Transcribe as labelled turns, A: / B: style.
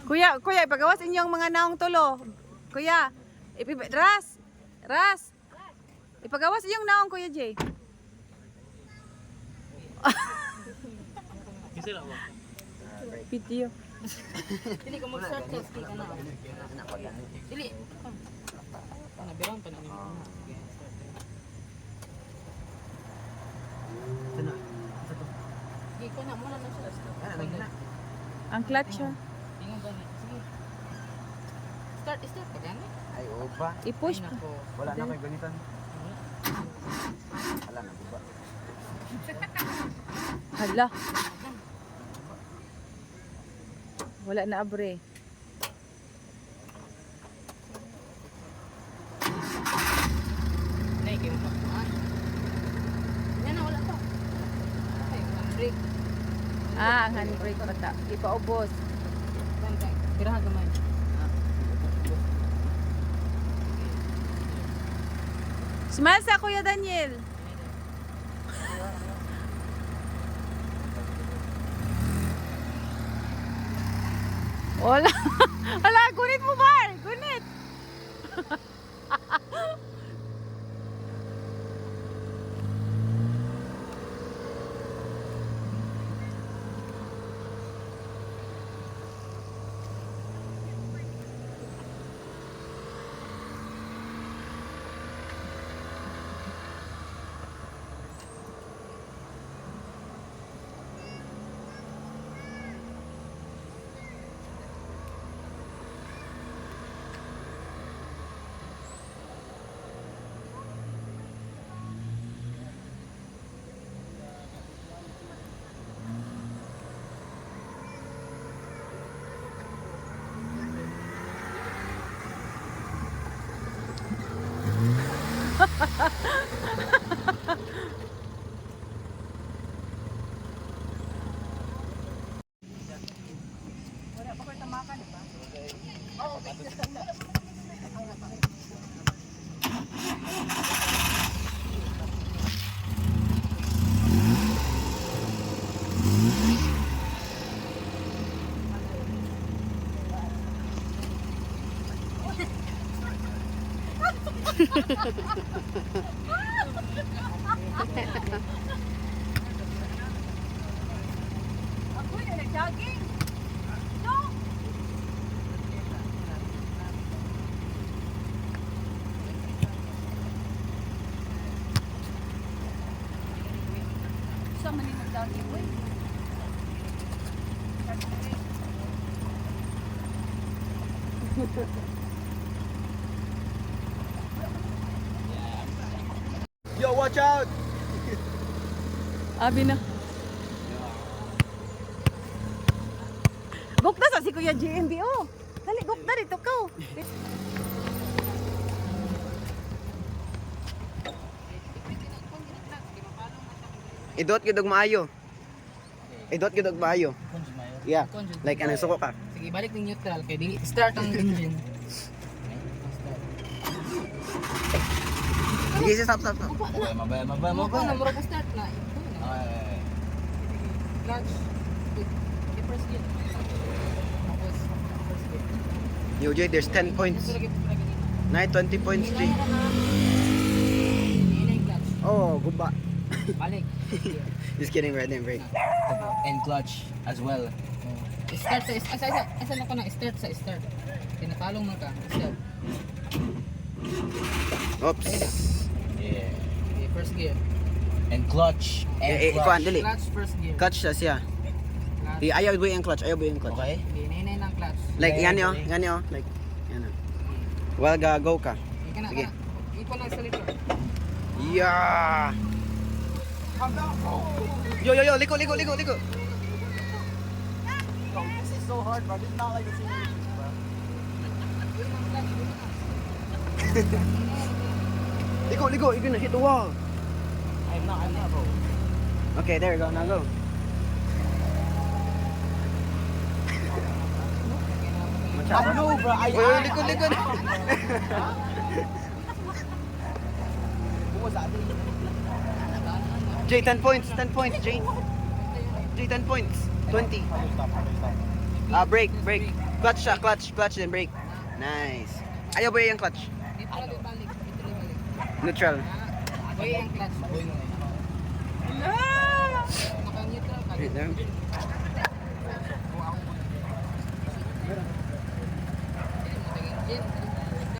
A: Kuya, ipagawas inyong mga naong tulo. Kuya, Ras. Ipagawas inyong naong Kuya Jay. Video.
B: Dili ko mag-start test ka na. Dili. Nabiran pa na ni. Sige ko na muna na siya.
A: Ang clutch siya.
B: Tingnan gani. Sige. Start ka gani.
C: Ay, opa.
A: I-push
B: Ay,
A: pa.
B: nako.
C: Wala na kay ganitan. Wala na, diba?
A: Hala. Wala na abre.
B: Nay kayo pa. Yan na wala pa. Ay, ang break.
A: Ang handbrake pata. Ipaubos.
B: Bantay. Tirahan gamay.
A: Smile sa Kuya Daniel. Wala. Wala, gunit mo ba? Gunit. Ako yung nag-jogging. No. Sa man yung nag-jogging, boy.
C: Yo, watch out!
A: Abi na. Gok na sa si Kuya JMB, oh. Dali, gok na dito ka.
C: Idot gyud og maayo. Idot gyud og maayo. Yeah. Like anong suko ka?
B: Sige, balik ng neutral kay dili start ang engine.
C: Sige, stop.
B: Mabaya mo na mura start na. Clutch. First gear. Tapos first gear.
C: Yo, Jay, there's 10 points. Nay, 20 points, Jay. Oh, guba.
B: Balik.
C: Just kidding, right there, break.
D: And clutch as well.
B: Start sa asa na ko na start sa start. Tinatalong man ka. Start.
C: Oops.
D: Yeah.
B: Okay, first gear.
D: And clutch. And
C: Ikuan,
D: clutch.
C: dali.
B: Clutch first gear.
C: Clutch siya.
B: Clutch.
C: Ayaw ba yung clutch? Ayaw ba yung clutch?
D: Okay.
B: Okay, nahinay ng clutch.
C: Like,
D: Yeah,
C: yan yun.
D: okay.
C: Yan yun. Like, yan yun. Well, go ka.
B: Okay na.
C: Sige.
B: Ipon lang sa lito.
C: Yeah! Yo, liko.
D: This is so hard, bro. This is not like the simulation, bro.
C: Liko, you're gonna hit the wall.
D: I'm not, bro.
C: Okay, there you go, now go.
D: I know, bro.
C: Wait, likod.
D: What was that?
C: Jay, 10 points, Jay. Jay, 10 points. 20.
D: Stop.
C: Break. Clutch siya, clutch then brake. Nice. Ayaw ba yung clutch?
B: Dito lang balik. Dito lang balik.
C: Neutral.
B: Boy ang clutch. Naka-neutral ka.
C: Wait lang.